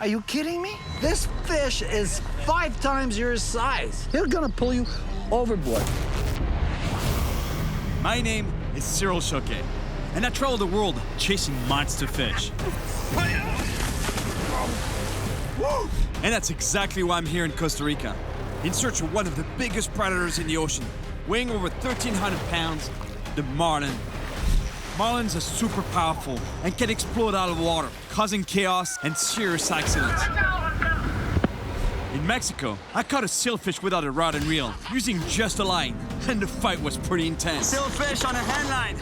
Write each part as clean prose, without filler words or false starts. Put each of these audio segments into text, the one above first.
Are you kidding me? This fish is 5 times your size. He's gonna pull you overboard. My name is Cyril Chauquet, and I travel the world chasing monster fish. And that's exactly why I'm here in Costa Rica, in search of one of the biggest predators in the ocean, weighing over 1,300 pounds, the marlin. Marlins are super powerful and can explode out of water, causing chaos and serious accidents. In Mexico, I caught a sailfish without a rod and reel, using just a line, and the fight was pretty intense. Sailfish on a hand line.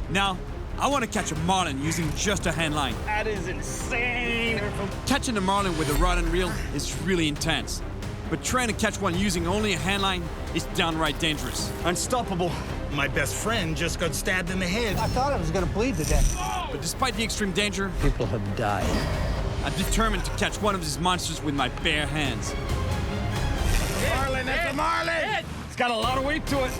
Now, I want to catch a marlin using just a hand line. That is insane. Catching a marlin with a rod and reel is really intense, but trying to catch one using only a hand line is downright dangerous. Unstoppable. My best friend just got stabbed in the head. I thought I was gonna bleed to death. But despite the extreme danger, People have died. I'm determined to catch one of these monsters with my bare hands. Marlin, that's a marlin! It's got a lot of weight to it.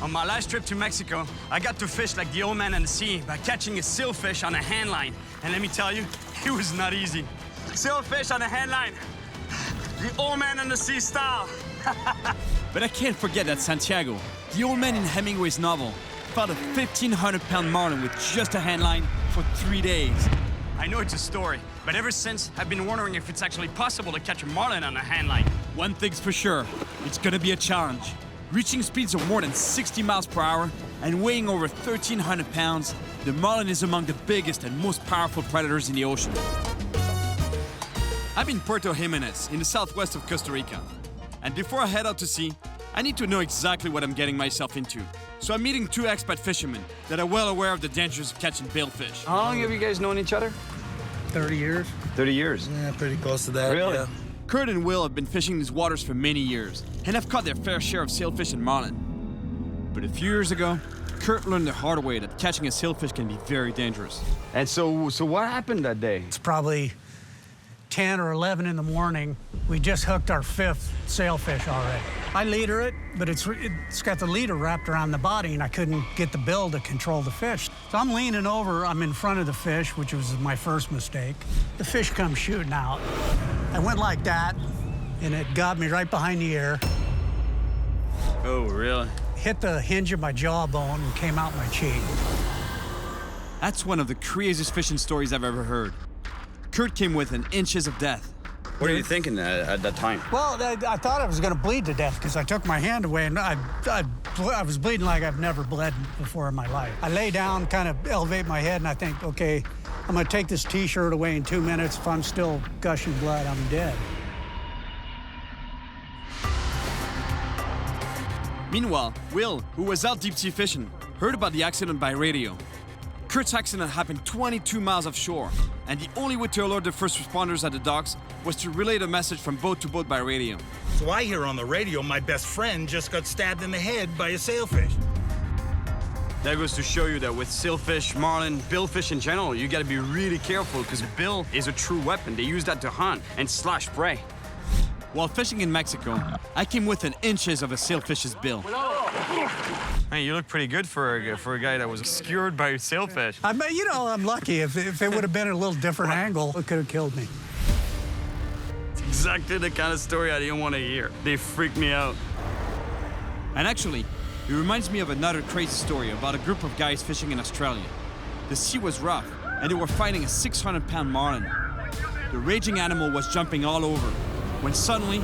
On my last trip to Mexico, I got to fish like the old man in the sea by catching a sailfish on a hand line. And let me tell you, it was not easy. Sailfish on a hand line. The old man in the sea style. But I can't forget that Santiago, the old man in Hemingway's novel, caught a 1,500-pound marlin with just a hand line for 3 days. I know it's a story, but ever since, I've been wondering if it's actually possible to catch a marlin on a hand line. One thing's for sure, it's gonna be a challenge. Reaching speeds of more than 60 miles per hour and weighing over 1,300 pounds, the marlin is among the biggest and most powerful predators in the ocean. I'm in Puerto Jimenez, in the southwest of Costa Rica. And before I head out to sea, I need to know exactly what I'm getting myself into. So I'm meeting 2 expat fishermen that are well aware of the dangers of catching billfish. How long have you guys known each other? 30 years. 30 years. Yeah, pretty close to that. Really? Yeah. Kurt and Will have been fishing these waters for many years and have caught their fair share of sailfish and marlin. But a few years ago, Kurt learned the hard way that catching a sailfish can be very dangerous. And so what happened that day? It's probably 10 or 11 in the morning. We just hooked our 5th sailfish already. I leader it, but it's got the leader wrapped around the body, and I couldn't get the bill to control the fish. So I'm leaning over, I'm in front of the fish, which was my first mistake. The fish comes shooting out. I went like that, and it got me right behind the ear, Oh, really? hit the hinge of my jawbone, and came out my cheek. That's one of the craziest fishing stories I've ever heard. Kurt came within inches of death. What are you thinking at that time? Well, I thought I was going to bleed to death because I took my hand away, and I was bleeding like I've never bled before in my life. I lay down, kind of elevate my head, and I think, okay, I'm going to take this T-shirt away in 2 minutes. If I'm still gushing blood, I'm dead. Meanwhile, Will, who was out deep sea fishing, heard about the accident by radio. Kurt's accident happened 22 miles offshore, and the only way to alert the first responders at the docks was to relay the message from boat to boat by radio. So I hear on the radio my best friend just got stabbed in the head by a sailfish. That goes to show you that with sailfish, marlin, billfish in general, you gotta be really careful because the bill is a true weapon. They use that to hunt and slash prey. While fishing in Mexico, I came within inches of a sailfish's bill. Hey, you look pretty good for a guy that was skewered by a sailfish. I'm lucky. If it would have been a little different angle, it could have killed me. It's exactly the kind of story I didn't want to hear. They freaked me out. And actually, it reminds me of another crazy story about a group of guys fishing in Australia. The sea was rough, and they were fighting a 600-pound marlin. The raging animal was jumping all over, when suddenly,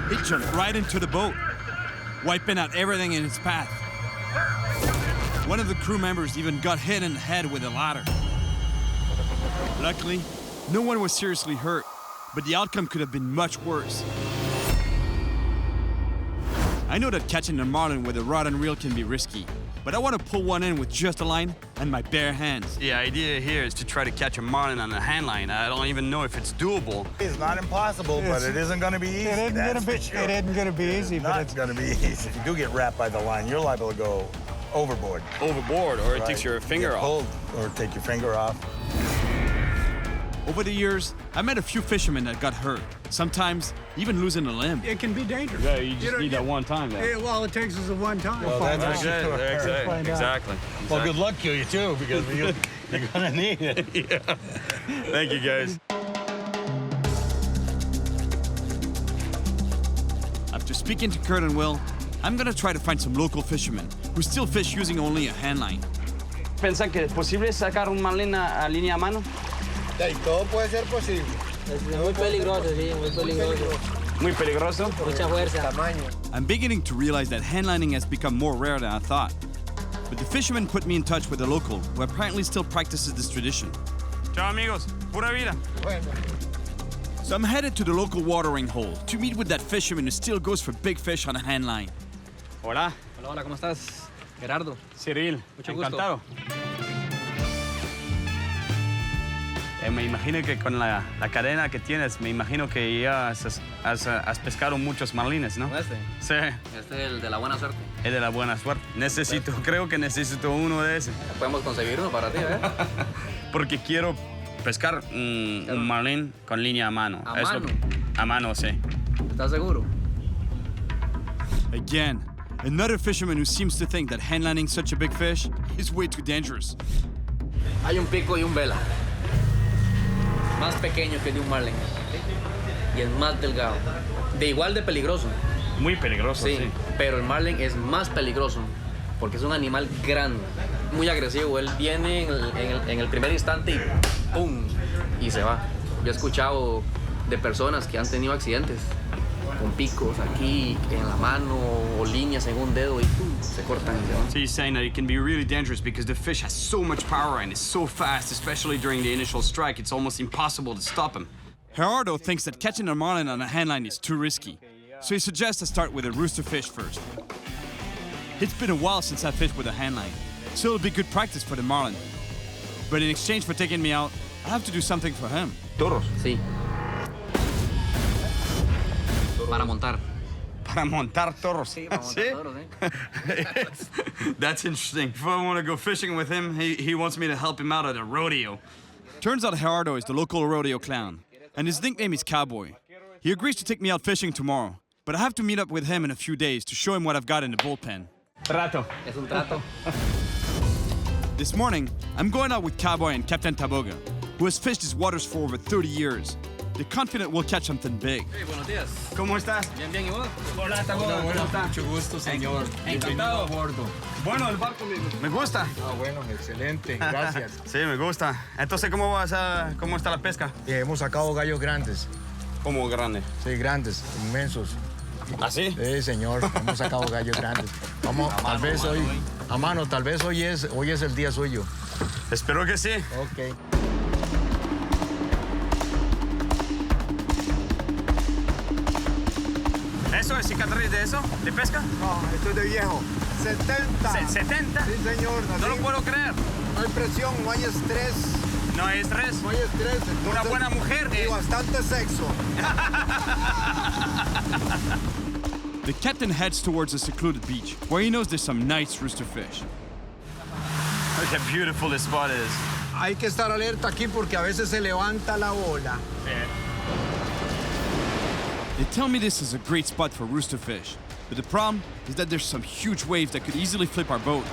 it jumped right into the boat, wiping out everything in its path. One of the crew members even got hit in the head with a ladder. Luckily, no one was seriously hurt, but the outcome could have been much worse. I know that catching a marlin with a rod and reel can be risky, but I want to pull one in with just a line and my bare hands. The idea here is to try to catch a marlin on a hand line. I don't even know if it's doable. It's not impossible, but it isn't going to be easy. It isn't going to be easy, but It's going to be easy. If you do get wrapped by the line, you're liable to go overboard. Overboard, or it takes your finger Get off. pulled, or take your finger off. Over the years, I met a few fishermen that got hurt, sometimes even losing a limb. It can be dangerous. Yeah, you just need that one time. Yeah, well, it takes us a one time. Well, that's it. Exactly. Well, good luck to you, too, because you're going to need it. Yeah. Thank you, guys. After speaking to Kurt and Will, I'm gonna try to find some local fishermen who still fish using only a hand line. ¿Piensan que es posible sacar un marlín a línea a mano? Todo puede ser posible. Es muy peligroso, sí, muy peligroso. Muy peligroso. Mucha fuerza. Tamaño. I'm beginning to realize that handlining has become more rare than I thought. But the fisherman put me in touch with a local who apparently still practices this tradition. Ciao, amigos. Pura vida. Bueno. So I'm headed to the local watering hole to meet with that fisherman who still goes for big fish on a hand line. Hola. Hola, hola, ¿cómo estás? Gerardo. Cyril. Mucho gusto. Encantado. Me imagino que con la cadena que tienes, me imagino que ya has pescado muchos marlines, ¿no? ¿Este? Sí. Este es el de la buena suerte. Es de la buena suerte. Creo que necesito uno de esos. Podemos conseguir uno para ti, ¿eh? Porque quiero pescar un marlín con línea a mano. ¿A mano? A mano, sí. ¿Estás seguro? Again, another fisherman who seems to think that handlining such a big fish is way too dangerous. Hay un pico y un vela. Más pequeño que el de un marlin. Y el más delgado. De igual de peligroso. Muy peligroso, Sí, sí. pero el marlin es más peligroso porque es un animal grande, muy agresivo. Él viene en el primer instante y ¡pum! Y se va. Yo he escuchado de personas que han tenido accidentes con picos aquí en la mano o líneas en un dedo y ¡pum! Se cortan y se van. So you're saying that it can be really dangerous because the fish has so much power and is so fast, especially during the initial strike, it's almost impossible to stop him. Gerardo thinks that catching a marlin on a handline is too risky, so he suggests I start with a rooster fish first. It's been a while since I fished with a handline, so it'll be good practice for the marlin. But in exchange for taking me out, I have to do something for him. Toros. Sí. Para montar. Para montar toros. Sí, para montar toros, ¿eh? That's interesting. If I want to go fishing with him, he wants me to help him out at a rodeo. Turns out Gerardo is the local rodeo clown, and his nickname is Cowboy. He agrees to take me out fishing tomorrow, but I have to meet up with him in a few days to show him what I've got in the bullpen. Trato. Es un trato. This morning, I'm going out with Cowboy and Captain Taboga, who has fished these waters for over 30 years. They're confident we'll catch something big. Hey, buenos días. ¿Cómo estás? Bien, bien, ¿y vos? Hola, Taboga. ¿Cómo estás? Mucho gusto, señor. Encantado. Bienvenido a bordo. Bueno, el barco me gusta. Ah, bueno, excelente. Gracias. Sí, me gusta. Entonces, ¿cómo está la pesca? Hemos sacado gallos grandes. Como grande. Sí, grandes, inmensos. ¿Así? Sí, señor. Hemos sacado gallos grandes. Vamos, tal vez hoy. A mano, tal vez hoy es el día suyo. Espero que sí. Ok. ¿Eso es cicatriz de eso? ¿De pesca? No, esto es de viejo. 70. ¿70? Sí, señor. No lo puedo creer. No hay presión, no hay estrés. No hay estrés. No hay estrés. Entonces, Una buena mujer. Y bastante sexo. The captain heads towards a secluded beach, where he knows there's some nice rooster fish. Look how beautiful this spot is. Hay que estar alerta aquí porque a veces se levanta la ola. They tell me this is a great spot for rooster fish, but the problem is that there's some huge waves that could easily flip our boat.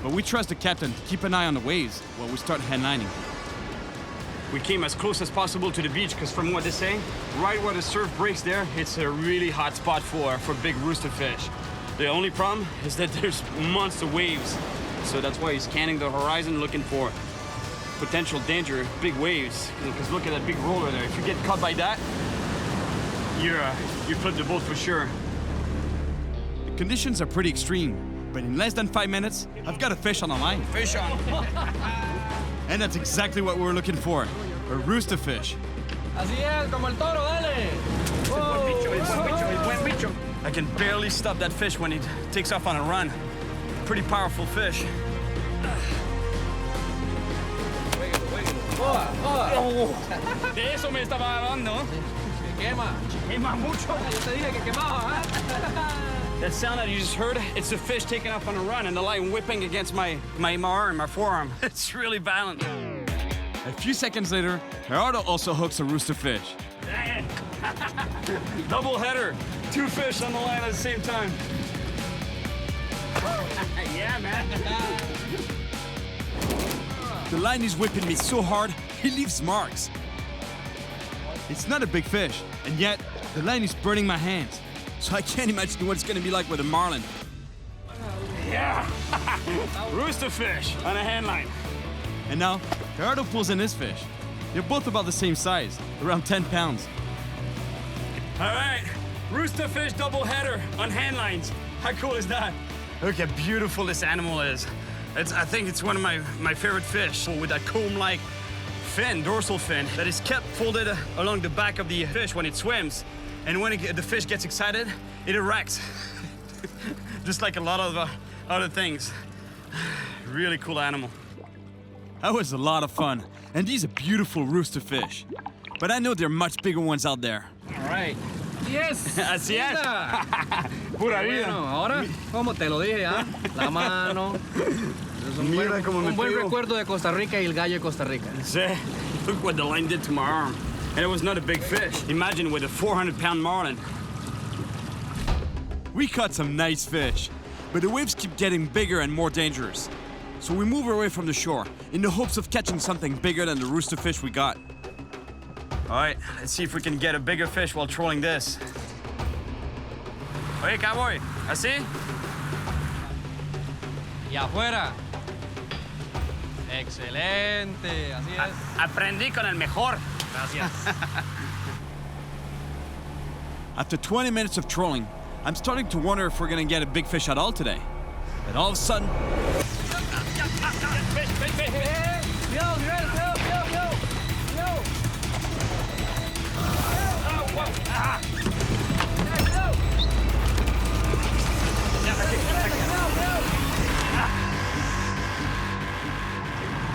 But we trust the captain to keep an eye on the waves while we start handlining. We came as close as possible to the beach because from what they say, right where the surf breaks there, it's a really hot spot for big rooster fish. The only problem is that there's monster waves. So that's why he's scanning the horizon looking for potential danger, big waves. Because look at that big roller there. If you get caught by that, you flip the boat for sure. The conditions are pretty extreme, but in less than 5 minutes, I've got a fish on the line. Fish on. And that's exactly what we're looking for, a rooster fish. Así es, como el toro, dale. I can barely stop that fish when it takes off on a run. Pretty powerful fish. De eso me estaba hablando. Quema. Quema mucho. Yo te dije que quemaba, ¿eh? That sound that you just heard, it's the fish taking off on a run and the line whipping against my arm, my forearm. It's really violent. A few seconds later, Gerardo also hooks a rooster fish. Dang it. Double header. 2 fish on the line at the same time. Yeah, man. The line is whipping me so hard, it leaves marks. It's not a big fish, and yet the line is burning my hands. So I can't imagine what it's gonna be like with a marlin. Yeah. Rooster fish on a hand line. And now, Gerardo pulls in his fish. They're both about the same size, around 10 pounds. All right, rooster fish double header on hand lines. How cool is that? Look how beautiful this animal is. I think it's one of my favorite fish with that comb-like fin, dorsal fin, that is kept folded along the back of the fish when it swims. And when the fish gets excited, it erects. Just like a lot of other things. Really cool animal. That was a lot of fun, and these are beautiful rooster fish. But I know there are much bigger ones out there. All right. Yes. Así es. Pura vida. Bueno, ahora, como te lo dije, ¿ah? La mano. Es un buen recuerdo de Costa Rica y el gallo de Costa Rica. See, look what the line did to my arm. And it was not a big fish. Imagine with a 400-pound marlin. We caught some nice fish, but the waves keep getting bigger and more dangerous. So we move away from the shore in the hopes of catching something bigger than the rooster fish we got. All right, let's see if we can get a bigger fish while trolling this. Oye, cowboy, ¿así? Y afuera. Excelente, así es. Aprendí con el mejor. Gracias. After 20 minutes of trolling, I'm starting to wonder if we're gonna get a big fish at all today. And all of a sudden,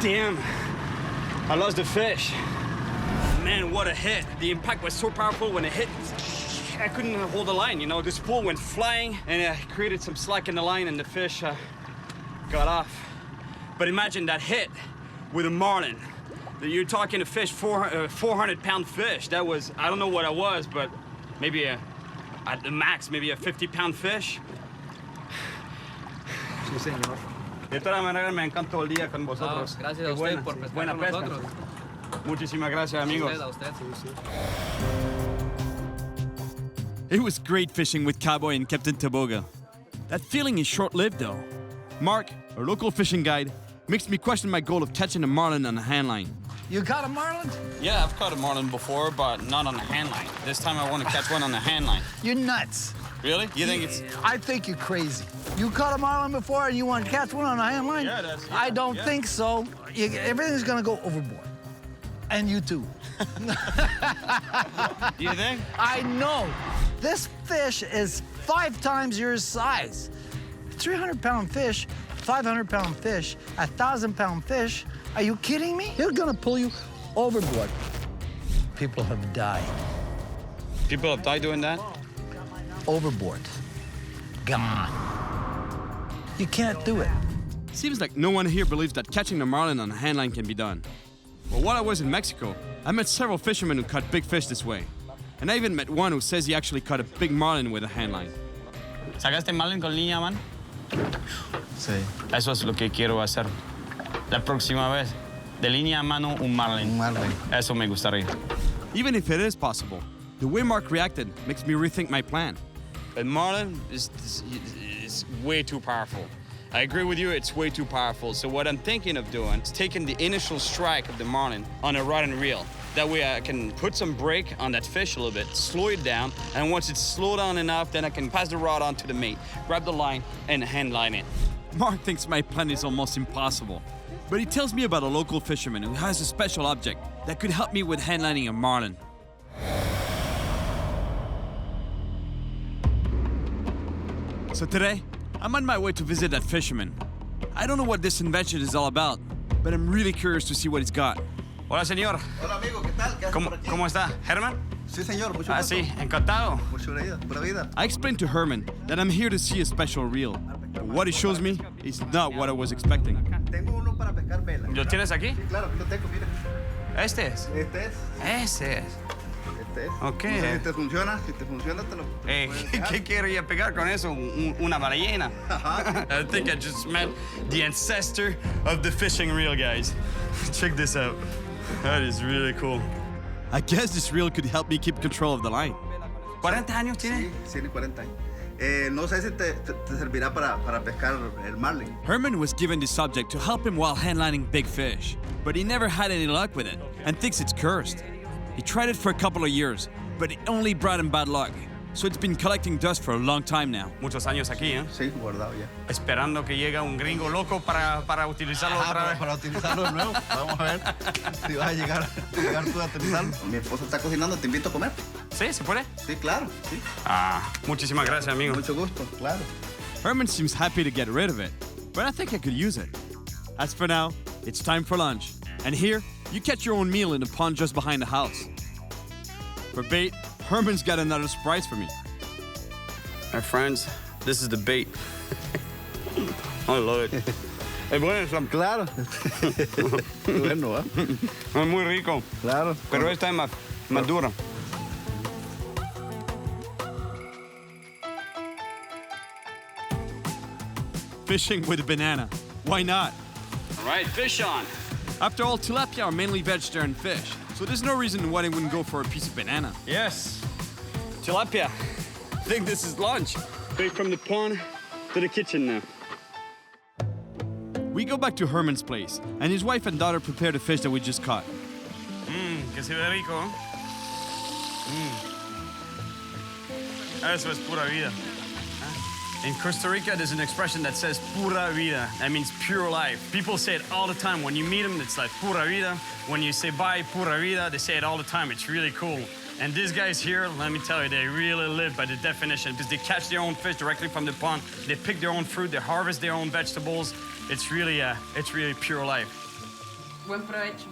Damn, I lost the fish. Man, what a hit. The impact was so powerful when it hit. I couldn't hold the line, you know. The spool went flying and it created some slack in the line and the fish got off. But imagine that hit with a marlin. You're talking a fish, 400-pound fish. That was, I don't know what it was, but maybe at the max, maybe a 50-pound fish. Sí, señor. De todas maneras, me encantó el día con vosotros. Gracias a usted por pescar buena con pesca. nosotros. Muchísimas gracias, amigos. A usted. it was great fishing with Cowboy and Captain Toboga. That feeling is short-lived though. Mark, our local fishing guide, makes me question my goal of catching a marlin on a hand line. You caught a marlin? Yeah, I've caught a marlin before, but not on a hand line. This time I want to catch one on a hand line. You're nuts. Really? You think it's... I think you're crazy. You caught a marlin before and you want to catch one on a hand line? Yeah, I don't think so. Everything's going to go overboard. And you too. Do you think? I know. This fish is 5 times your size. 300-pound fish, 500-pound fish, 1,000-pound fish. Are you kidding me? They're gonna pull you overboard. People have died. People have died doing that? Overboard. Gone. You can't do it. Seems like no one here believes that catching a marlin on a hand line can be done. Well, while I was in Mexico, I met several fishermen who caught big fish this way. And I even met one who says he actually caught a big marlin with a hand line. ¿Sacaste marlin con línea, man? Sí. Eso es lo que quiero hacer. La próxima vez, de línea a mano, un marlin. Un marlin. Eso me gustaría. Even if it is possible, the way Mark reacted makes me rethink my plan. But marlin is way too powerful. I agree with you, it's way too powerful. So what I'm thinking of doing is taking the initial strike of the marlin on a rod and reel. That way I can put some brake on that fish a little bit, slow it down, and once it's slowed down enough, then I can pass the rod on to the mate, grab the line, and hand line it. Mark thinks my plan is almost impossible, but he tells me about a local fisherman who has a special object that could help me with handlining a marlin. So today, I'm on my way to visit that fisherman. I don't know what this invention is all about, but I'm really curious to see what he's got. Hola, señor. Hola, amigo, ¿qué tal? ¿Qué haces por aquí? ¿Cómo está? ¿Herman? Sí, señor, mucho Ah, gusto. sí, encantado. Mucho vida, pura vida. I explained to Herman that I'm here to see a special reel. But what he shows me is not what I was expecting. Tengo uno para pescar vela. ¿Lo tienes aquí? Sí, claro, aquí lo tengo, mira. Este es. Este es. Ese es. Este es. Ok. No sé si te funciona. Si te funciona, te lo puedes dejar. ¿Qué quería pegar con eso? Una ballena. I think I just met the ancestor of the fishing reel, guys. Check this out. That is really cool. I guess this reel could help me keep control of the line. ¿40 años tiene? Sí, tiene 40 años. No sé si te servirá para pescar el marlin. Herman was given this object to help him while handlining big fish, but he never had any luck with it and thinks it's cursed. He tried it for a couple of years, but it only brought him bad luck. So it's been collecting dust for a long time now. Muchos años aquí, ¿eh? Sí, guardado ya. Esperando que llegue un gringo loco para utilizarlo otra vez. Para utilizarlo de nuevo. Vamos a ver si vas a llegar tú a utilizarlo. Mi esposa está cocinando, te invito a comer. ¿Sí? ¿Se puede? Sí, claro. Sí. Muchísimas gracias, amigo. Mucho gusto, claro. Herman seems happy to get rid of it, but I think I could use it. As for now, it's time for lunch. And here, you catch your own meal in the pond just behind the house. For bait, Herman's got another surprise for me. My friends, this is the bait. I love it. Es bueno, Claro. Bueno, ¿eh? es muy rico. Claro. Pero esta es más dura. Fishing with a banana. Why not? All right, fish on. After all, tilapia are mainly vegetarian fish, so there's no reason why they wouldn't go for a piece of banana. Yes. Tilapia. I think this is lunch. Straight from the pond to the kitchen now. We go back to Herman's place, and his wife and daughter prepare the fish that we just caught. Que se ve rico. Eso es pura vida. In Costa Rica, there's an expression that says pura vida. That means pure life. People say it all the time. When you meet them, it's like pura vida. When you say bye, pura vida, they say it all the time. It's really cool. And these guys here, let me tell you, they really live by the definition because they catch their own fish directly from the pond. They pick their own fruit. They harvest their own vegetables. It's really pure life. Buen provecho.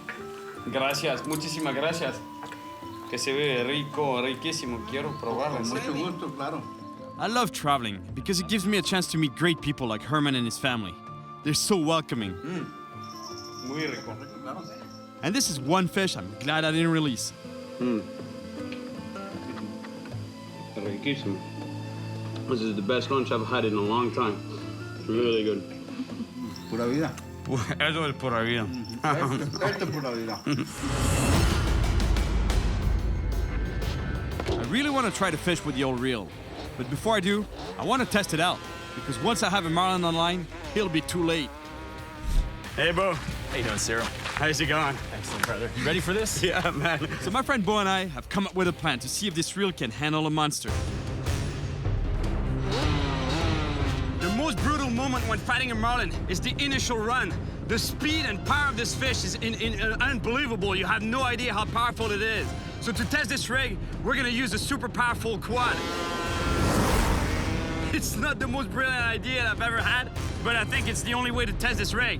Gracias, muchísimas gracias. Que se ve rico, riquísimo. Quiero probarlo. Mucho gusto, claro. I love traveling because it gives me a chance to meet great people like Herman and his family. They're so welcoming. Muy rico. And this is one fish I'm glad I didn't release. Riquísimo. This is the best lunch I've had in a long time. Really good. Pura vida. Eso es pura vida. Esto es pura vida. I really want to try to fish with the old reel. But before I do, I want to test it out. Because once I have a marlin on line, it'll be too late. Hey, Bo. How you doing, Cyril? How's it going? Excellent, brother. You ready for this? Yeah, man. So my friend Bo and I have come up with a plan to see if this reel can handle a monster. The most brutal moment when fighting a marlin is the initial run. The speed and power of this fish is unbelievable. You have no idea how powerful it is. So to test this rig, we're gonna use a super powerful quad. It's not the most brilliant idea I've ever had, but I think it's the only way to test this rig.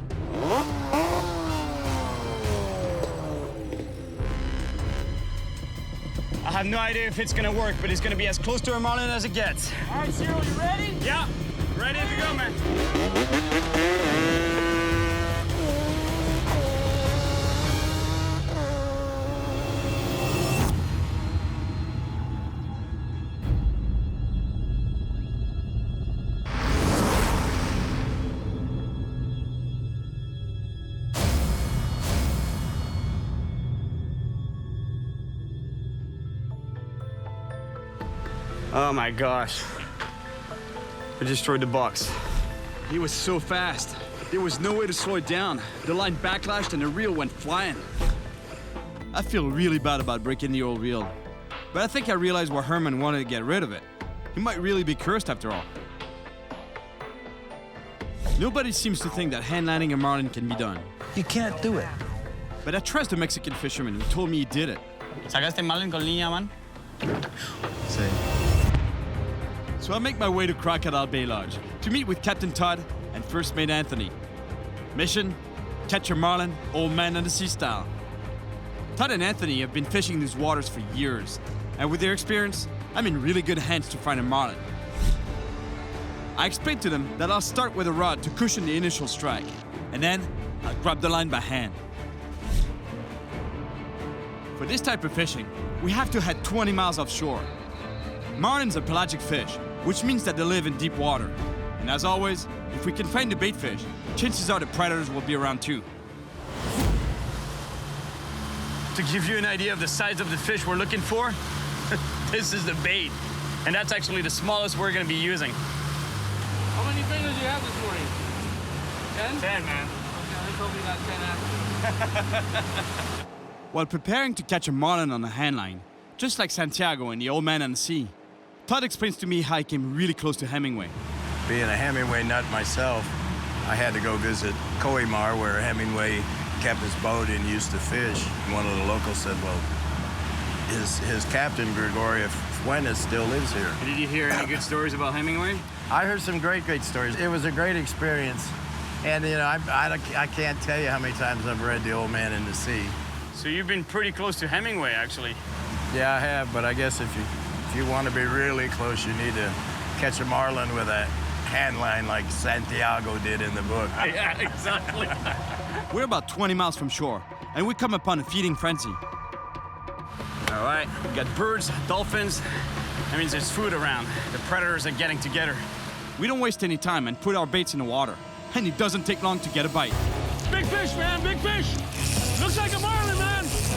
I have no idea if it's gonna work, but it's gonna be as close to a marlin as it gets. All right, Cyril, you ready? Yeah, ready to go, man. Oh my gosh. I destroyed the box. He was so fast. There was no way to slow it down. The line backlashed and the reel went flying. I feel really bad about breaking the old reel. But I think I realized why Herman wanted to get rid of it. He might really be cursed after all. Nobody seems to think that handlining a marlin can be done. You can't do it. But I trust the Mexican fisherman who told me he did it. ¿Sacaste marlin con línea, man? Sí. So I make my way to Crocodile Bay Lodge to meet with Captain Todd and First Mate Anthony. Mission: catch a marlin, old man on the sea style. Todd and Anthony have been fishing these waters for years, and with their experience, I'm in really good hands to find a marlin. I explained to them that I'll start with a rod to cushion the initial strike, and then I'll grab the line by hand. For this type of fishing, we have to head 20 miles offshore. Marlins are pelagic fish, which means that they live in deep water. And as always, if we can find the bait fish, chances are the predators will be around too. To give you an idea of the size of the fish we're looking for, this is the bait. And that's actually the smallest we're gonna be using. How many fingers do you have this morning? 10? 10, man. Okay, they told me that 10 after. While preparing to catch a marlin on a handline, just like Santiago in The Old Man and the Sea, Todd explains to me how he came really close to Hemingway. Being a Hemingway nut myself, I had to go visit Coimar, where Hemingway kept his boat and used to fish. One of the locals said, well, his captain, Gregorio Fuentes, still lives here. Did you hear any good stories about Hemingway? I heard some great stories. It was a great experience. And, you know, I can't tell you how many times I've read The Old Man and the Sea. So you've been pretty close to Hemingway, actually. Yeah, I have, but I guess if you want to be really close, you need to catch a marlin with a hand line like Santiago did in the book. Yeah, exactly. We're about 20 miles from shore, and we come upon a feeding frenzy. All right, we got birds, dolphins. That means there's food around. The predators are getting together. We don't waste any time and put our baits in the water, and it doesn't take long to get a bite. Big fish, man, big fish. Looks like a marlin, man. It's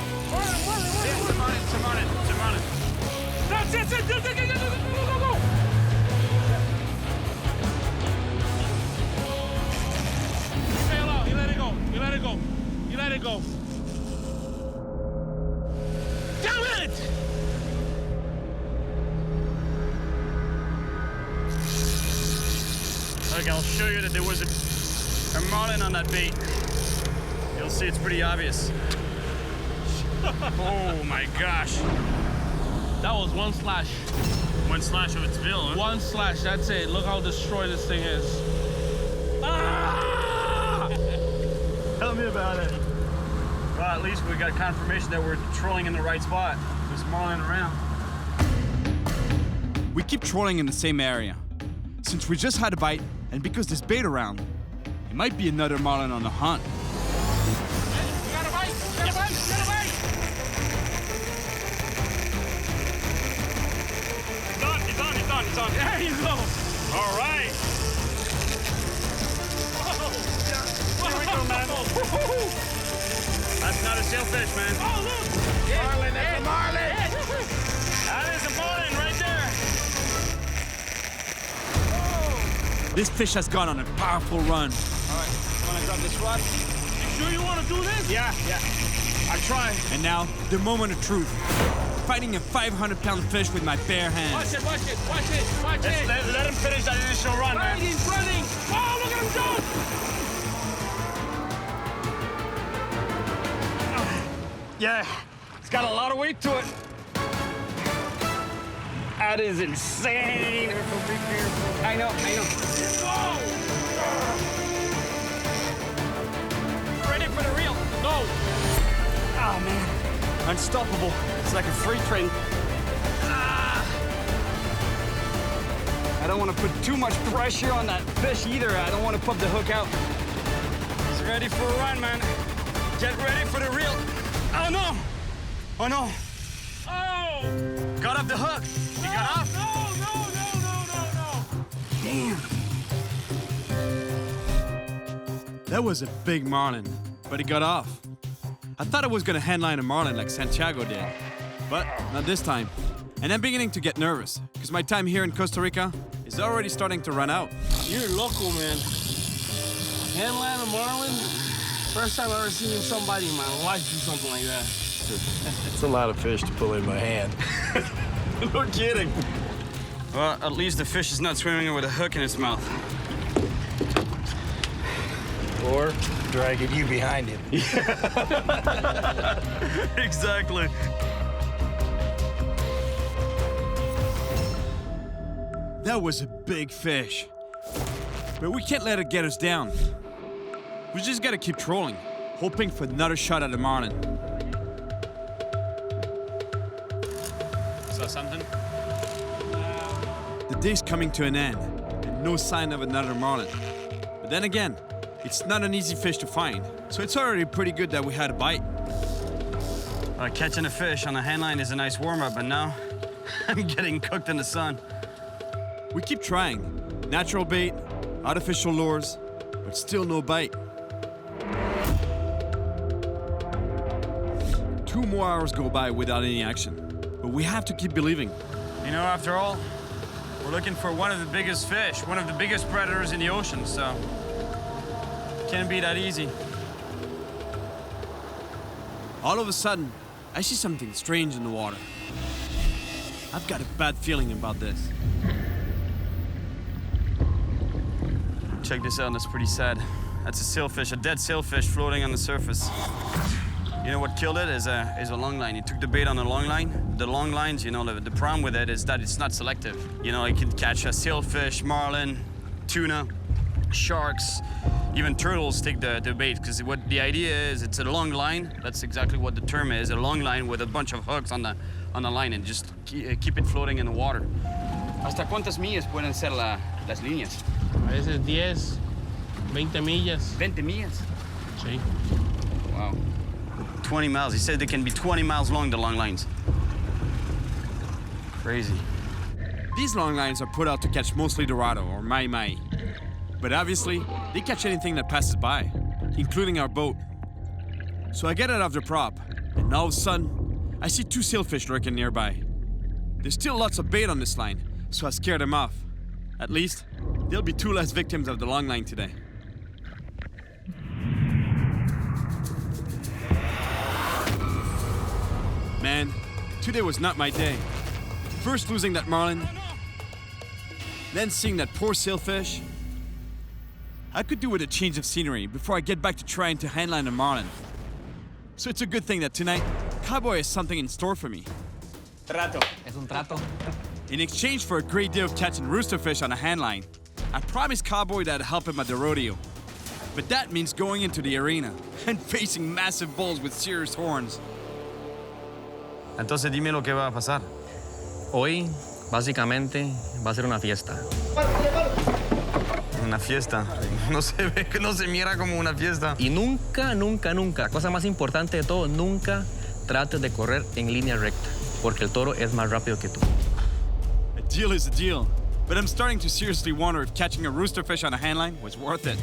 a marlin. That's it. Go. Sail out. You let it go. Damn it! Look, I'll show you that there was a marlin on that bait. You'll see it's pretty obvious. Oh my gosh. That was one slash. One slash of its bill, huh? One slash, that's it. Look how destroyed this thing is. Ah! Tell me about it. Well, at least we got confirmation that we're trolling in the right spot. There's marlin around. We keep trolling in the same area. Since we just had a bite, and because there's bait around, it might be another marlin on the hunt. You got a bite! It's on. There you go! All right. Here we go, man. That's not a sailfish, man. Oh, look! Marlin, that's a marlin! That is a marlin right there. This fish has gone on a powerful run. All right, wanna grab this rod? You sure you want to do this? Yeah. I'll try. And now, the moment of truth. Fighting a 500-pound fish with my bare hands. Watch it. Let him finish that initial run, man. He's running. Oh, look at him jump. Yeah, it's got a lot of weight to it. That is insane. I know. Ready for the reel? No. Oh, man. Unstoppable. It's like a freight train. I don't want to put too much pressure on that fish either. I don't want to pop the hook out. He's ready for a run, man. Get ready for the reel. Oh, no. Oh! Got off the hook. He got off. No. Damn. That was a big marlin, but he got off. I thought I was gonna handline a marlin like Santiago did, but not this time. And I'm beginning to get nervous, because my time here in Costa Rica is already starting to run out. You're local, man. Handline a marlin? First time I've ever seen somebody in my life do something like that. It's a lot of fish to pull in my hand. No kidding. Well, at least the fish is not swimming with a hook in its mouth. Or dragging you behind him. Exactly. That was a big fish. But we can't let it get us down. We just gotta keep trolling, hoping for another shot at the marlin. Saw something? The day's coming to an end, and no sign of another marlin. But then again, it's not an easy fish to find, so it's already pretty good that we had a bite. Catching a fish on a handline is a nice warm-up, but now I'm getting cooked in the sun. We keep trying. Natural bait, artificial lures, but still no bite. 2 more hours go by without any action, but we have to keep believing. You know, after all, we're looking for one of the biggest fish, one of the biggest predators in the ocean, so can't be that easy. All of a sudden, I see something strange in the water. I've got a bad feeling about this. Check this out, that's pretty sad. That's a sailfish, a dead sailfish floating on the surface. You know what killed it is a long line. He took the bait on a long line. The long lines, you know, the problem with it is that it's not selective. You know, you can catch a sailfish, marlin, tuna, sharks, even turtles take the bait, because what the idea is, it's a long line. That's exactly what the term is, a long line with a bunch of hooks on the line and just keep it floating in the water. ¿Hasta cuántas millas pueden ser las líneas? A veces 10, 20 millas. 20 millas? Sí. Wow. 20 miles. He said they can be 20 miles long, the long lines. Crazy. These long lines are put out to catch mostly dorado or mai. But obviously, they catch anything that passes by, including our boat. So I get it off the prop, and all of a sudden, I see 2 sailfish lurking nearby. There's still lots of bait on this line, so I scared them off. At least, there'll be 2 less victims of the long line today. Man, today was not my day. First losing that marlin, then seeing that poor sailfish. I could do with a change of scenery before I get back to trying to handline a marlin. So it's a good thing that tonight, Cowboy has something in store for me. Trato. Es un trato. In exchange for a great day of catching roosterfish on a handline, I promised Cowboy that I'd help him at the rodeo. But that means going into the arena and facing massive bulls with serious horns. Entonces dime lo que va a pasar. Hoy, básicamente, va a ser una fiesta. Una fiesta. No se ve, no se mira como una fiesta. Y nunca, la cosa más importante de todo, nunca trates de correr en línea recta, porque el toro es más rápido que tú. A deal is a deal, but I'm starting to seriously wonder if catching a roosterfish on a handline was worth it.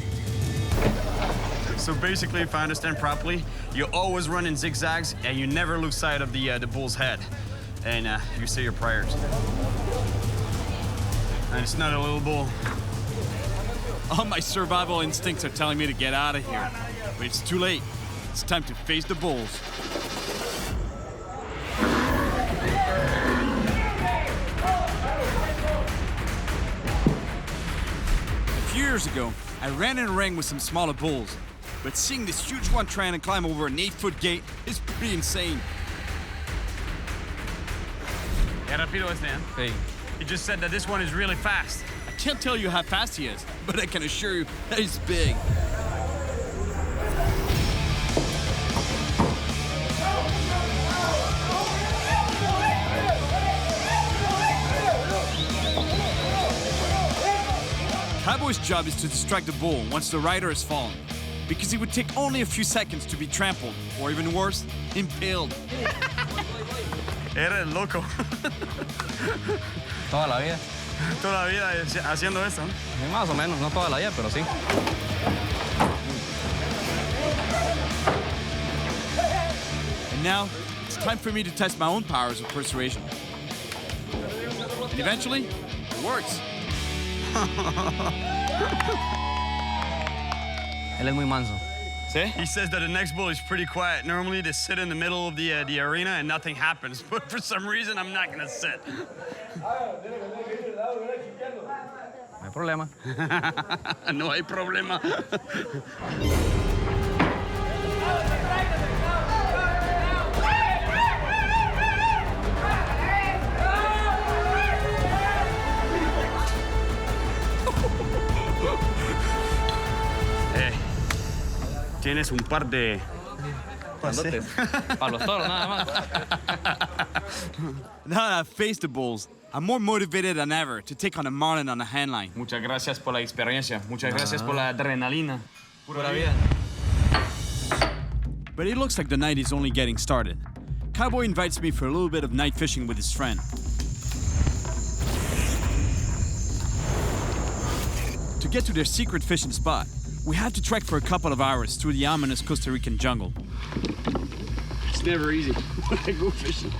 So basically, if I understand properly, you always run in zigzags and you never lose sight of the bull's head. And you say your prayers. And it's not a little bull. All my survival instincts are telling me to get out of here. But it's too late. It's time to face the bulls. A few years ago, I ran in a ring with some smaller bulls. But seeing this huge one trying to climb over an 8-foot gate is pretty insane. Yeah, rápido este, eh? Sí. He just said that this one is really fast. I can't tell you how fast he is, but I can assure you that he's big. Cowboy's job is to distract the bull once the rider has fallen, because it would take only a few seconds to be trampled, or even worse, impaled. Eres loco. Toda la vida. Toda la vida haciendo eso, ¿no? Más o menos, no toda la vida, pero sí. And now, it's time for me to test my own powers of persuasion. And eventually, it works. Él es muy manso. See? He says that the next bull is pretty quiet. Normally they sit in the middle of the arena and nothing happens. But for some reason, I'm not gonna sit. No hay problema. No hay problema. Tienes un par de... Para los toros, nada más. Now that I've faced the bulls, I'm more motivated than ever to take on a marlin on a handline. Muchas gracias por la experiencia. Muchas gracias por la adrenalina. Pura vida. But it looks like the night is only getting started. Cowboy invites me for a little bit of night fishing with his friend. To get to their secret fishing spot, we had to trek for a couple of hours through the ominous Costa Rican jungle. It's never easy when I go fishing.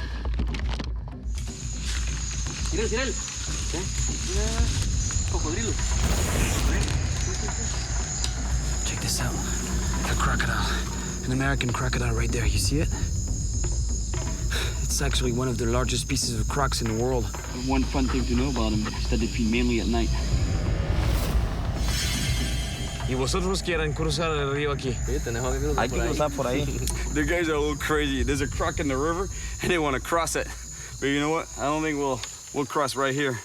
Cyril. Cocodrilo. Check this out. A crocodile. An American crocodile right there. You see it? It's actually one of the largest pieces of crocs in the world. One fun thing to know about them is that they feed mainly at night. ¿Y vosotros quieren cruzar el río aquí? Hay que cruzar por ahí. The guys are a little crazy. There's a croc in the river, and they want to cross it. But you know what? I don't think we'll cross right here.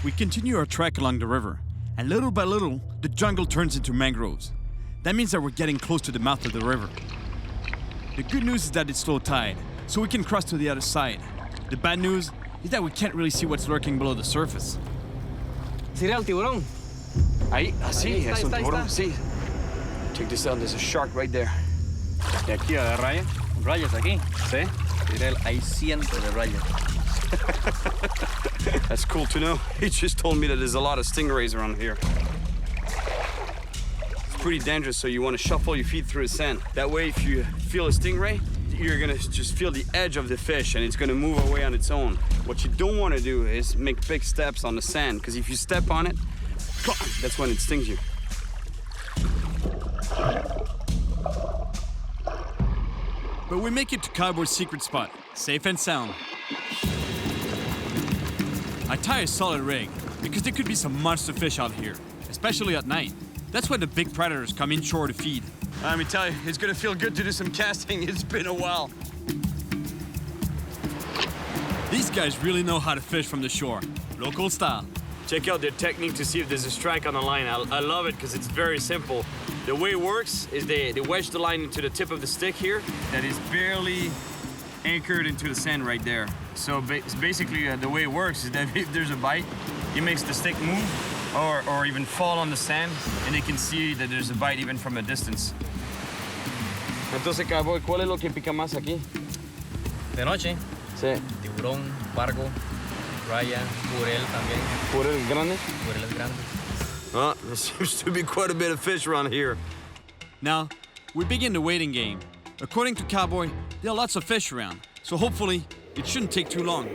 We continue our trek along the river, and little by little, the jungle turns into mangroves. That means that we're getting close to the mouth of the river. The good news is that it's low tide, so we can cross to the other side. The bad news is that we can't really see what's lurking below the surface. Cyril, tiburón. Ahí, así, es un tiburón, sí. Check this out, there's a shark right there. De aquí a la raya. Rayas aquí. Sí. Cyril, hay cientos de rayas. That's cool to know. He just told me that there's a lot of stingrays around here. It's pretty dangerous, so you want to shuffle your feet through the sand. That way, if you feel a stingray, you're gonna just feel the edge of the fish and it's gonna move away on its own. What you don't want to do is make big steps on the sand, because if you step on it, that's when it stings you. But we make it to Cowboy's secret spot, safe and sound. I tie a solid rig, because there could be some monster fish out here, especially at night. That's when the big predators come inshore to feed. Let me tell you, it's gonna feel good to do some casting. It's been a while. These guys really know how to fish from the shore, local style. Check out their technique to see if there's a strike on the line. I love it because it's very simple. The way it works is they wedge the line into the tip of the stick here that is barely anchored into the sand right there. So basically the way it works is that if there's a bite, it makes the stick move or even fall on the sand, and they can see that there's a bite even from a distance. Entonces, Cowboy, ¿cuál es lo que pica más aquí? De noche. Sí. Tiburón, pargo, raya, jurel también. ¿Jurel grande? Jureles grandes. There seems to be quite a bit of fish around here. Now, we begin the waiting game. According to Cowboy, there are lots of fish around, so hopefully it shouldn't take too long.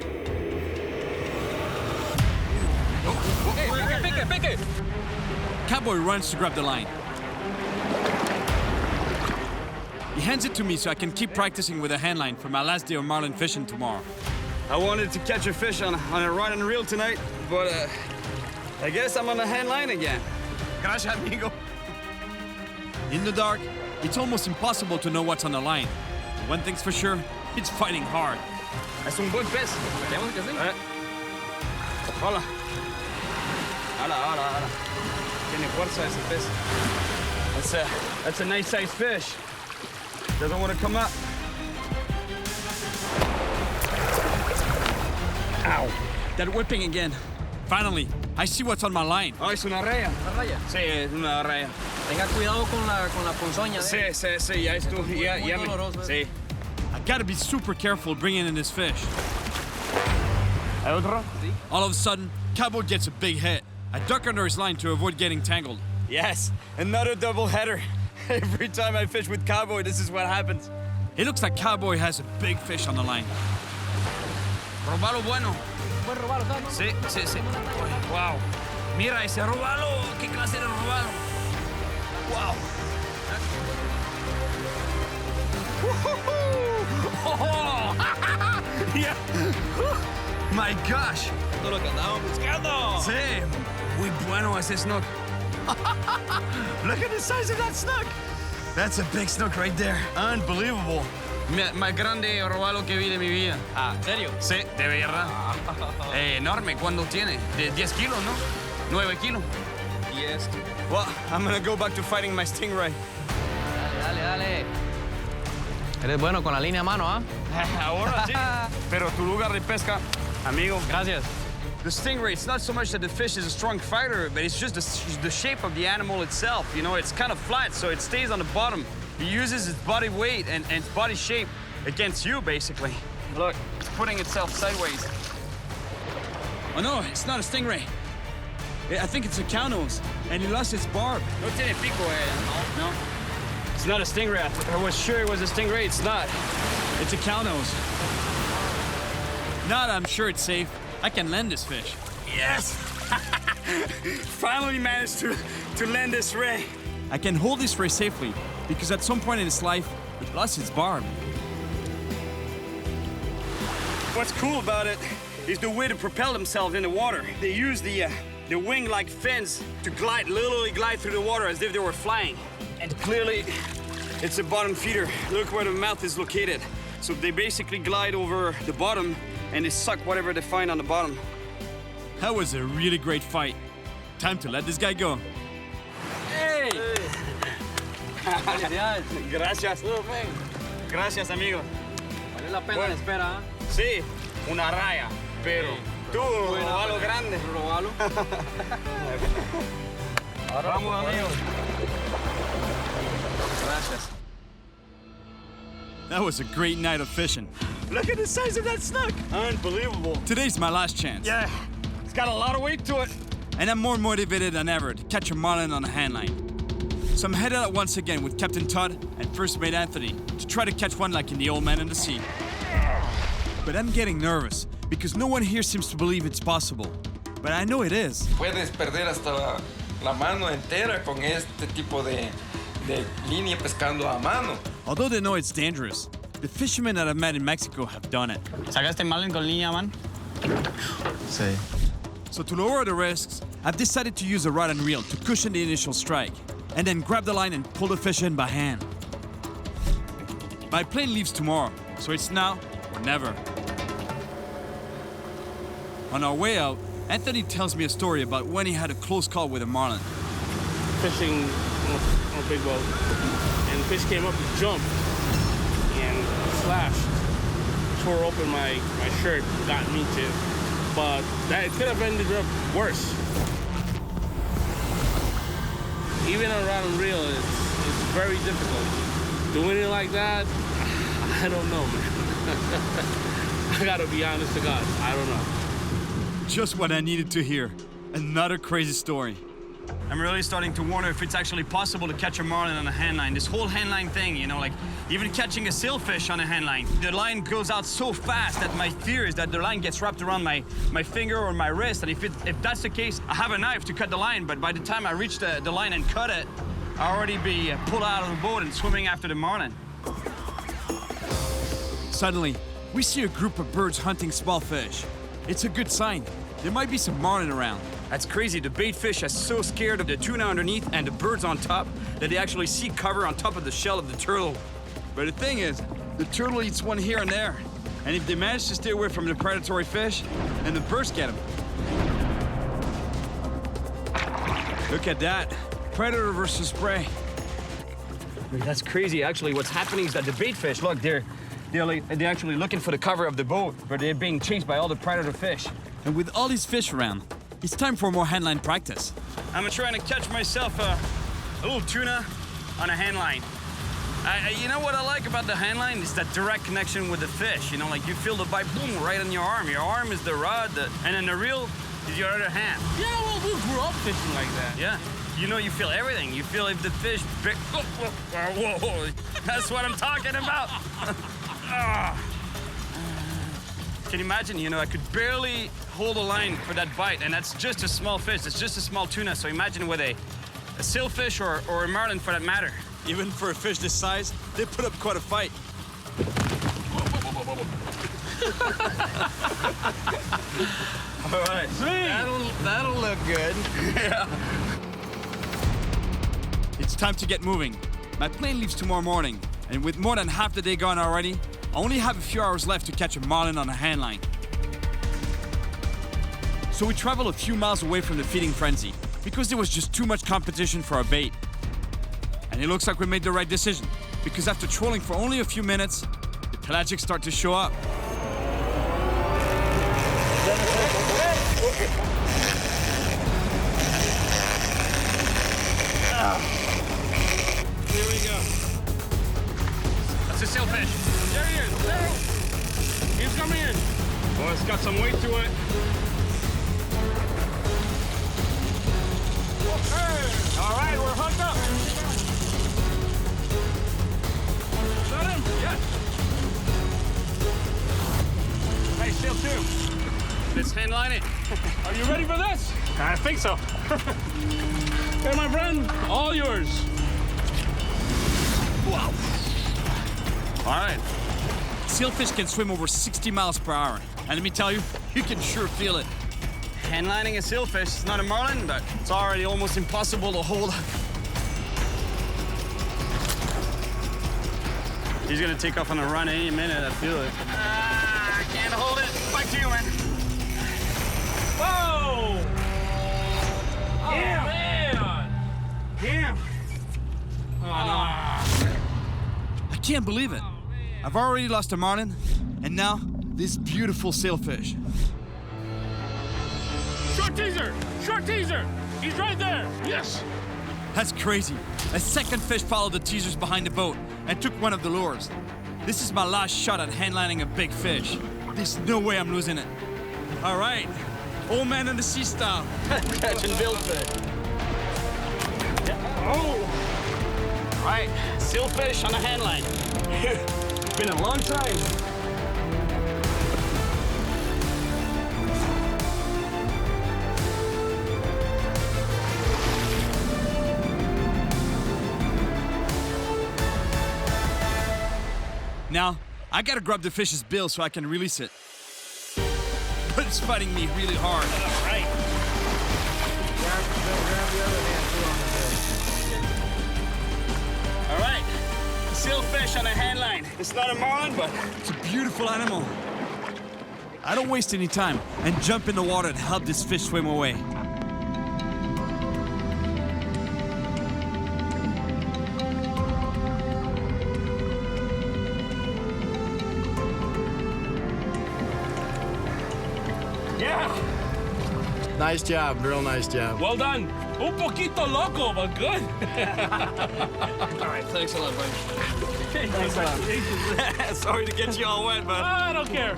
Pique. Cowboy runs to grab the line. He hands it to me so I can keep practicing with a hand line for my last day of marlin fishing tomorrow. I wanted to catch a fish on a rod and reel tonight, but I guess I'm on the hand line again. Gracias, amigo. In the dark, it's almost impossible to know what's on the line. But one thing's for sure, it's fighting hard. Es un buen pez. Hola. Hola. Tiene fuerza ese pez. That's a nice sized fish. Doesn't want to come up. Ow! That whipping again. Finally, I see what's on my line. Oh, es una raya. ¿Una raya? Sí, es una raya. Tenga cuidado con la ponzoña. Sí, ya estuvo. Ya me... Sí. I gotta be super careful bringing in this fish. ¿Hay otro? Sí. All of a sudden, Cowboy gets a big hit. I duck under his line to avoid getting tangled. Yes, another double header. Every time I fish with Cowboy, this is what happens. It looks like Cowboy has a big fish on the line. Robalo bueno. ¿Buen robalo, no? Sí. Wow. Mira ese robalo. ¿Qué clase de robalo? Wow. Oh, yeah. My gosh. Todo lo que andábamos buscando. Sí. Muy bueno ese snook. Look at the size of that snook. That's a big snook right there. Unbelievable. Más grande robalo que vi de mi vida. Ah, ¿en serio? Sí, de verdad. Enorme. ¿Cuándo tiene? De 10 kilos, ¿no? 9 kilos. 10. Well, I'm gonna go back to fighting my stingray. Dale. Eres bueno con la línea a mano, ¿ah? Ahora sí. Pero tu lugar de pesca, amigo. Gracias. The stingray, it's not so much that the fish is a strong fighter, but it's just the shape of the animal itself. You know, it's kind of flat, so it stays on the bottom. He uses its body weight and its body shape against you, basically. Look, it's putting itself sideways. Oh no, it's not a stingray. I think it's a cow nose, and he lost its barb. No tiene pico, no? It's not a stingray. I was sure it was a stingray. It's not. It's a cow nose. Now that I'm sure it's safe, I can land this fish. Yes! Finally managed to land this ray. I can hold this ray safely because at some point in its life, it lost its barb. What's cool about it is the way to propel themselves in the water. They use the wing-like fins to literally glide through the water as if they were flying. And clearly, it's a bottom feeder. Look where the mouth is located. So they basically glide over the bottom and they suck whatever they find on the bottom. That was a really great fight. Time to let this guy go. Hey! Gracias. Gracias, amigo. Vale la pena la espera, ¿eh? Sí, una raya, pero tú, robalo grande. Robalo. Vamos, amigo. Gracias. That was a great night of fishing. Look at the size of that snook. Unbelievable. Today's my last chance. Yeah, it's got a lot of weight to it. And I'm more motivated than ever to catch a marlin on a handline. So I'm headed out once again with Captain Todd and First Mate Anthony to try to catch one like in the Old Man and the Sea. But I'm getting nervous because no one here seems to believe it's possible. But I know it is. Puedes perder hasta la mano entera con este tipo de línea pescando a mano. Although they know it's dangerous, the fishermen that I've met in Mexico have done it. ¿Sacaste marlin con línea, man? Sí. So to lower the risks, I've decided to use a rod and reel to cushion the initial strike, and then grab the line and pull the fish in by hand. My plane leaves tomorrow, so it's now or never. On our way out, Anthony tells me a story about when he had a close call with a marlin. Fishing on a big boat, and the fish came up and jumped and slashed, tore open my shirt, got me too. But that could have ended up worse. Even on rod and reel, it's very difficult. Doing it like that, I don't know, man. I gotta be honest to God, I don't know. Just what I needed to hear. Another crazy story. I'm really starting to wonder if it's actually possible to catch a marlin on a handline. This whole handline thing, you know, like even catching a sailfish on a handline. The line goes out so fast that my fear is that the line gets wrapped around my finger or my wrist. And if that's the case, I have a knife to cut the line, but by the time I reach the line and cut it, I'll already be pulled out of the boat and swimming after the marlin. Suddenly, we see a group of birds hunting small fish. It's a good sign. There might be some marlin around. That's crazy. The bait fish are so scared of the tuna underneath and the birds on top that they actually seek cover on top of the shell of the turtle. But the thing is, the turtle eats one here and there. And if they manage to stay away from the predatory fish, then the birds get them. Look at that. Predator versus prey. That's crazy. Actually, what's happening is that the bait fish, look, they're actually looking for the cover of the boat, but they're being chased by all the predator fish. And with all these fish around, it's time for more handline practice. I'm trying to catch myself a little tuna on a handline. You know what I like about the handline is that direct connection with the fish. You know, like you feel the bite, boom, right on your arm. Your arm is the rod, and then the reel is your other hand. Yeah, well, we grew up fishing like that. Yeah. You know, you feel everything. You feel if the fish... Whoa. That's what I'm talking about. Can you imagine, you know, I could barely hold a line for that bite, and that's just a small fish. It's just a small tuna. So imagine with a sailfish or a marlin for that matter. Even for a fish this size, they put up quite a fight. All right. Sweet. That'll look good. Yeah. It's time to get moving. My plane leaves tomorrow morning, and with more than half the day gone already, I only have a few hours left to catch a marlin on a handline. So we travel a few miles away from the feeding frenzy because there was just too much competition for our bait. And it looks like we made the right decision because after trolling for only a few minutes, the pelagics start to show up. Here we go. it's got some weight to it. Okay. All right, we're hooked up. Is that him? Yeah. Nice seal too. Let's handline it. Are you ready for this? I think so. Hey, my friend, all yours. Wow. All right. Sailfish can swim over 60 miles per hour. And let me tell you, you can sure feel it. Handlining a sailfish is not a marlin, but it's already almost impossible to hold. He's gonna take off on a run any minute, I feel it. I can't hold it. Back to you, man. Whoa! Oh, damn! Man. Damn! Oh, no. I can't believe it. I've already lost a marlin, and now this beautiful sailfish. Short teaser! Short teaser! He's right there! Yes! That's crazy. A second fish followed the teasers behind the boat and took one of the lures. This is my last shot at handlining a big fish. There's no way I'm losing it. All right, old man in the sea style. Catching billfish. Yeah. Oh! Right, sailfish on a handline. Been a long time. Now, I gotta grab the fish's bill so I can release it. But it's fighting me really hard. All right. All right, sailfish on a handline. It's not a marlin, but it's a beautiful animal. I don't waste any time and jump in the water and help this fish swim away. Yeah. Nice job, real nice job. Well done. Un poquito loco, but good. All right, thanks a lot, buddy. Thanks a lot. sorry to get you all wet, but I don't care.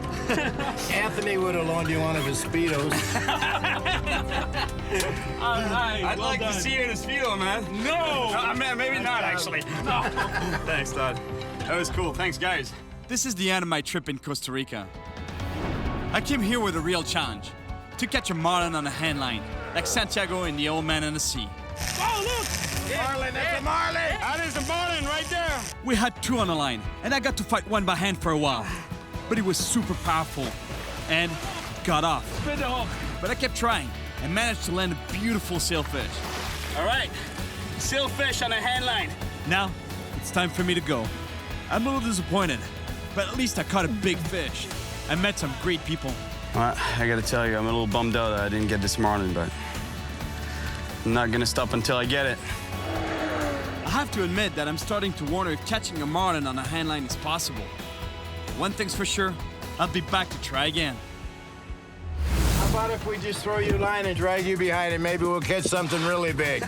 Anthony would have loaned you one of his Speedos. All right, I'd well like done. to see you in a Speedo, man. No! Maybe not, actually. No. Thanks, Todd. That was cool. Thanks, guys. This is the end of my trip in Costa Rica. I came here with a real challenge, to catch a marlin on a handline, like Santiago in The Old Man and the Sea. Oh, look! Marlin, that's a marlin! That is a marlin right there. We had two on the line, and I got to fight one by hand for a while. But it was super powerful, and got off. Spin the hook. But I kept trying, and managed to land a beautiful sailfish. All right, sailfish on a handline. Now, it's time for me to go. I'm a little disappointed, but at least I caught a big fish. I met some great people. Well, I gotta tell you, I'm a little bummed out that I didn't get this marlin, but I'm not gonna stop until I get it. I have to admit that I'm starting to wonder if catching a marlin on a handline is possible. One thing's for sure, I'll be back to try again. How about if we just throw you a line and drag you behind it? Maybe we'll catch something really big.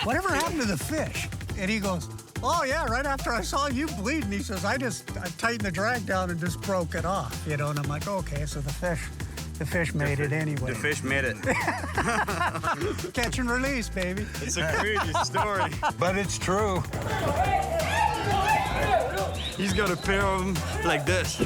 Whatever happened to the fish? And he goes, oh, yeah, right after I saw you bleeding, he says, I tightened the drag down and just broke it off, you know, and I'm like, okay, so the fish made it anyway. The fish made it. Catch and release, baby. It's a crazy story. But it's true. He's got a pair of them like this.